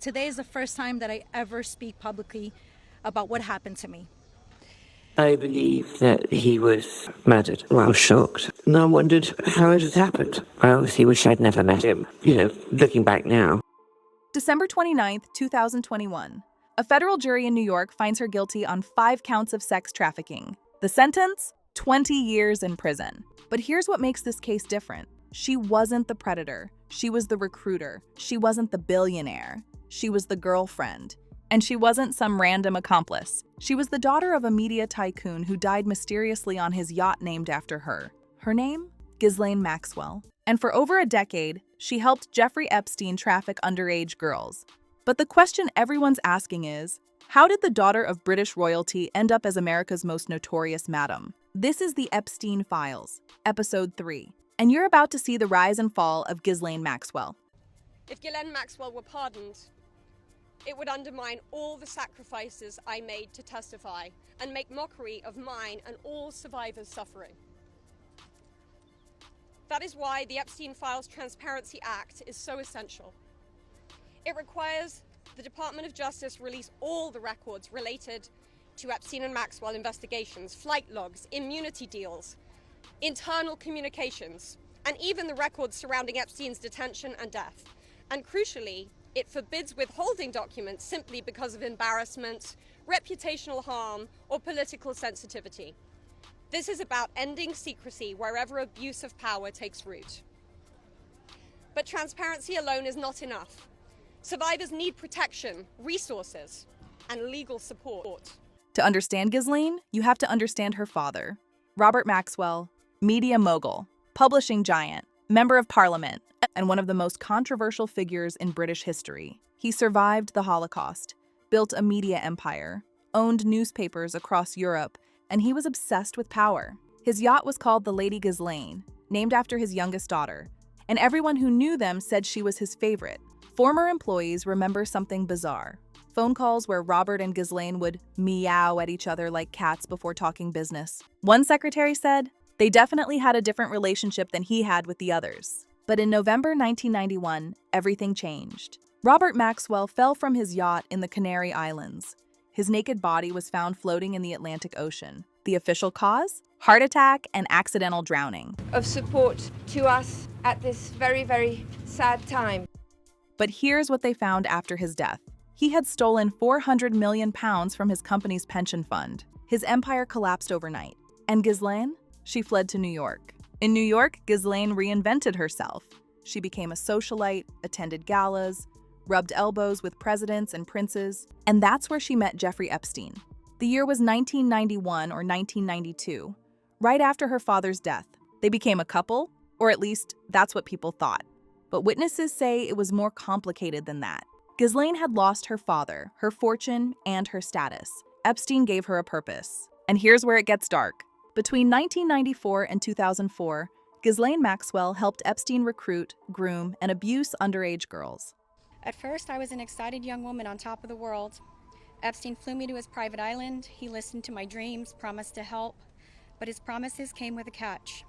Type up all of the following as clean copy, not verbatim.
Today is the first time that I ever speak publicly about what happened to me. I believe that he was murdered. Well, I was shocked. And I wondered how it had happened. I obviously wish I'd never met him, looking back now. December 29th, 2021. A federal jury in New York finds her guilty on 5 counts of sex trafficking. The sentence? 20 years in prison. But here's what makes this case different. She wasn't the predator. She was the recruiter. She wasn't the billionaire. She was the girlfriend. And she wasn't some random accomplice. She was the daughter of a media tycoon who died mysteriously on his yacht named after her. Her name? Ghislaine Maxwell. And for over a decade, she helped Jeffrey Epstein traffic underage girls. But the question everyone's asking is, how did the daughter of British royalty end up as America's most notorious madam? This is the Epstein Files, Episode 3, and you're about to see the rise and fall of Ghislaine Maxwell. If Ghislaine Maxwell were pardoned, it would undermine all the sacrifices I made to testify and make mockery of mine and all survivors' suffering. That is why the Epstein Files Transparency Act is so essential. It requires the Department of Justice release all the records related to Epstein and Maxwell investigations, flight logs, immunity deals, internal communications, and even the records surrounding Epstein's detention and death. And crucially, it forbids withholding documents simply because of embarrassment, reputational harm, or political sensitivity. This is about ending secrecy wherever abuse of power takes root. But transparency alone is not enough. Survivors need protection, resources, and legal support. To understand Ghislaine, you have to understand her father, Robert Maxwell, media mogul, publishing giant, member of parliament, and one of the most controversial figures in British history. He survived the Holocaust, built a media empire, owned newspapers across Europe, and he was obsessed with power. His yacht was called the Lady Ghislaine, named after his youngest daughter, and everyone who knew them said she was his favorite. Former employees remember something bizarre. Phone calls where Robert and Ghislaine would meow at each other like cats before talking business. One secretary said, they definitely had a different relationship than he had with the others. But in November 1991, everything changed. Robert Maxwell fell from his yacht in the Canary Islands. His naked body was found floating in the Atlantic Ocean. The official cause? Heart attack and accidental drowning. Of support to us at this very, very sad time. But here's what they found after his death. He had stolen £400 million from his company's pension fund. His empire collapsed overnight. And Ghislaine? She fled to New York. In New York, Ghislaine reinvented herself. She became a socialite, attended galas, rubbed elbows with presidents and princes, and that's where she met Jeffrey Epstein. The year was 1991 or 1992, right after her father's death. They became a couple, or at least that's what people thought. But witnesses say it was more complicated than that. Ghislaine had lost her father, her fortune, and her status. Epstein gave her a purpose. And here's where it gets dark. Between 1994 and 2004, Ghislaine Maxwell helped Epstein recruit, groom, and abuse underage girls. At first, I was an excited young woman on top of the world. Epstein flew me to his private island. He listened to my dreams, promised to help, but his promises came with a catch.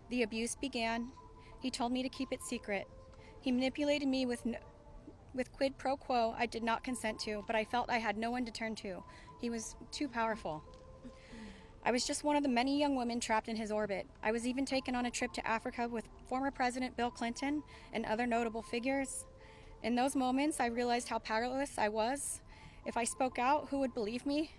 The abuse began. He told me to keep it secret. He manipulated me with quid pro quo I did not consent to, but I felt I had no one to turn to. He was too powerful. I was just one of the many young women trapped in his orbit. I was even taken on a trip to Africa with former President Bill Clinton and other notable figures. In those moments, I realized how powerless I was. If I spoke out, who would believe me?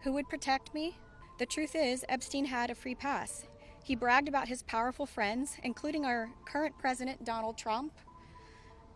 Who would protect me? The truth is, Epstein had a free pass. He bragged about his powerful friends, including our current president, Donald Trump.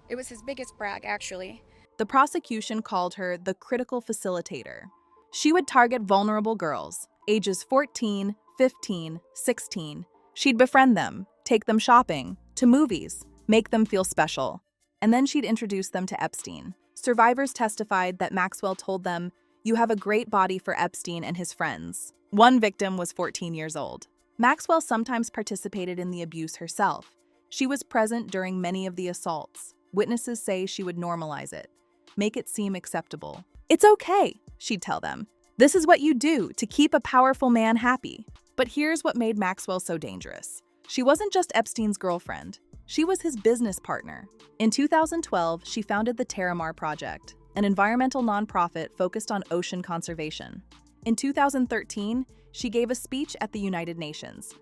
It was his biggest brag, actually. The prosecution called her the critical facilitator. She would target vulnerable girls, ages 14, 15, 16. She'd befriend them, take them shopping, to movies, make them feel special. And then she'd introduce them to Epstein. Survivors testified that Maxwell told them, "You have a great body for Epstein and his friends." One victim was 14 years old. Maxwell sometimes participated in the abuse herself. She was present during many of the assaults. Witnesses say she would normalize it, make it seem acceptable. "It's okay," she'd tell them. "This is what you do to keep a powerful man happy." But here's what made Maxwell so dangerous. She wasn't just Epstein's girlfriend. She was his business partner. In 2012, she founded the Terramar Project, an environmental nonprofit focused on ocean conservation. In 2013, she gave a speech at the United Nations.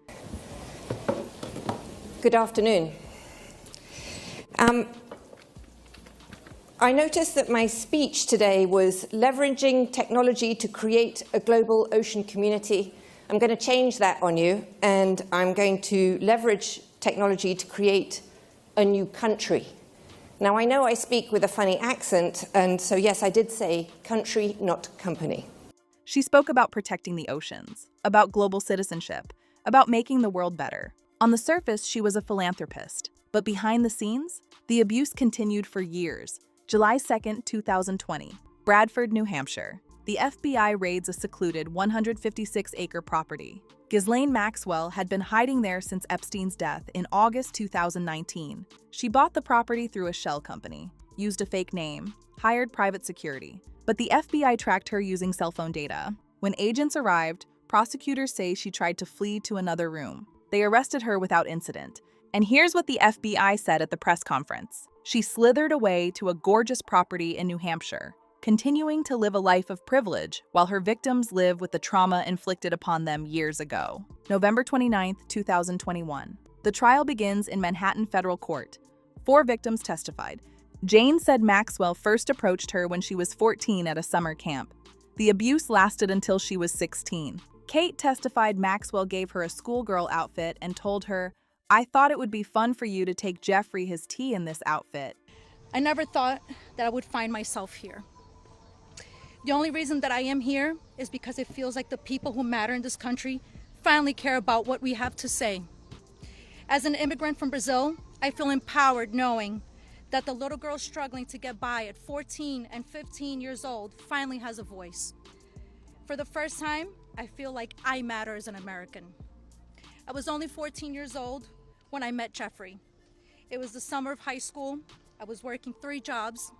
Good afternoon. I noticed that my speech today was leveraging technology to create a global ocean community. I'm going to change that on you, and I'm going to leverage technology to create a new country. Now, I know I speak with a funny accent, and so yes, I did say country, not company. She spoke about protecting the oceans, about global citizenship, about making the world better. On the surface, she was a philanthropist, but behind the scenes, the abuse continued for years. July 2, 2020, Bradford, New Hampshire. The FBI raids a secluded 156-acre property. Ghislaine Maxwell had been hiding there since Epstein's death in August 2019. She bought the property through a shell company, used a fake name, hired private security. But the FBI tracked her using cell phone data. When agents arrived, prosecutors say she tried to flee to another room. They arrested her without incident. And here's what the FBI said at the press conference. She slithered away to a gorgeous property in New Hampshire, continuing to live a life of privilege while her victims live with the trauma inflicted upon them years ago. November 29, 2021. The trial begins in Manhattan Federal Court. 4 victims testified. Jane said Maxwell first approached her when she was 14 at a summer camp. The abuse lasted until she was 16. Kate testified Maxwell gave her a schoolgirl outfit and told her, "I thought it would be fun for you to take Jeffrey his tea in this outfit." I never thought that I would find myself here. The only reason that I am here is because it feels like the people who matter in this country finally care about what we have to say. As an immigrant from Brazil, I feel empowered knowing that the little girl struggling to get by at 14 and 15 years old finally has a voice. For the first time, I feel like I matter as an American. I was only 14 years old when I met Jeffrey. It was the summer of high school. I was working 3 jobs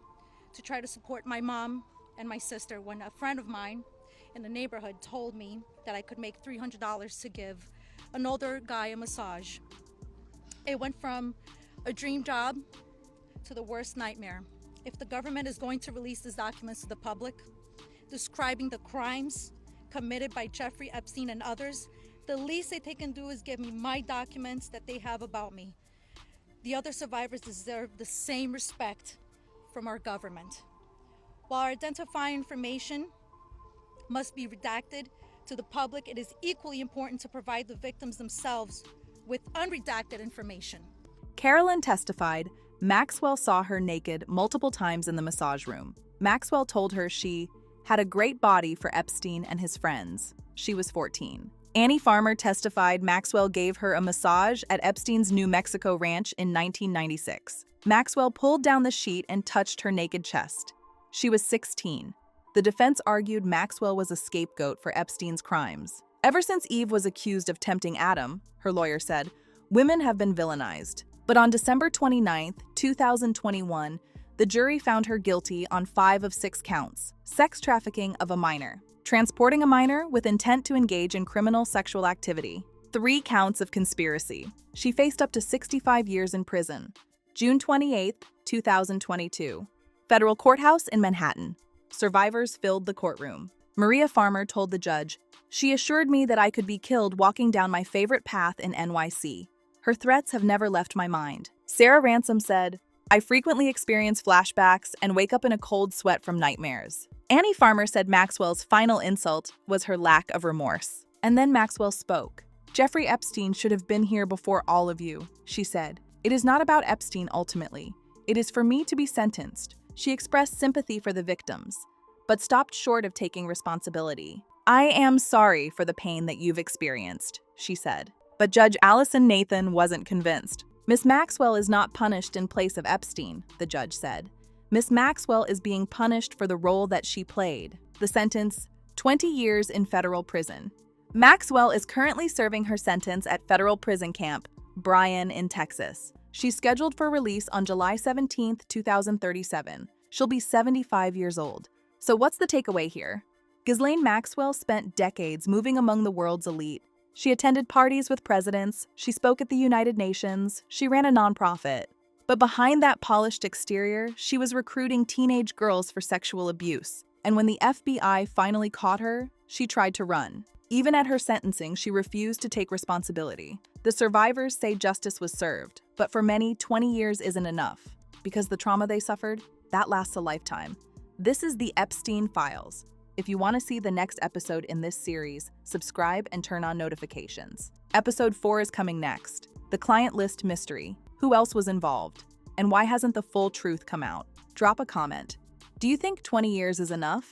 to try to support my mom and my sister when a friend of mine in the neighborhood told me that I could make $300 to give an older guy a massage. It went from a dream job to the worst nightmare. If the government is going to release these documents to the public, describing the crimes committed by Jeffrey Epstein and others, the least that they can do is give me my documents that they have about me. The other survivors deserve the same respect from our government. While our identifying information must be redacted to the public, it is equally important to provide the victims themselves with unredacted information. Carolyn testified Maxwell saw her naked multiple times in the massage room. Maxwell told her she had a great body for Epstein and his friends. She was 14. Annie Farmer testified Maxwell gave her a massage at Epstein's New Mexico ranch in 1996. Maxwell pulled down the sheet and touched her naked chest. She was 16. The defense argued Maxwell was a scapegoat for Epstein's crimes. Ever since Eve was accused of tempting Adam, her lawyer said, women have been villainized. But on December 29, 2021, the jury found her guilty on 5 of 6 counts: sex trafficking of a minor, transporting a minor with intent to engage in criminal sexual activity, 3 counts of conspiracy. She faced up to 65 years in prison. June 28, 2022. Federal Courthouse in Manhattan. Survivors filled the courtroom. Maria Farmer told the judge, "She assured me that I could be killed walking down my favorite path in NYC. Her threats have never left my mind." Sarah Ransom said, "I frequently experience flashbacks and wake up in a cold sweat from nightmares." Annie Farmer said Maxwell's final insult was her lack of remorse. And then Maxwell spoke. "Jeffrey Epstein should have been here before all of you," she said. "It is not about Epstein ultimately. It is for me to be sentenced." She expressed sympathy for the victims, but stopped short of taking responsibility. "I am sorry for the pain that you've experienced," she said. But Judge Allison Nathan wasn't convinced. "Miss Maxwell is not punished in place of Epstein," the judge said. "Miss Maxwell is being punished for the role that she played." The sentence, 20 years in federal prison. Maxwell is currently serving her sentence at federal prison camp, Bryan in Texas. She's scheduled for release on July 17, 2037. She'll be 75 years old. So what's the takeaway here? Ghislaine Maxwell spent decades moving among the world's elite. She attended parties with presidents, she spoke at the United Nations, she ran a nonprofit. But behind that polished exterior, she was recruiting teenage girls for sexual abuse. And when the FBI finally caught her, she tried to run. Even at her sentencing, she refused to take responsibility. The survivors say justice was served, but for many, 20 years isn't enough. Because the trauma they suffered, that lasts a lifetime. This is the Epstein Files. If you want to see the next episode in this series, subscribe and turn on notifications. Episode 4 is coming next. The client list mystery. Who else was involved? And why hasn't the full truth come out? Drop a comment. Do you think 20 years is enough?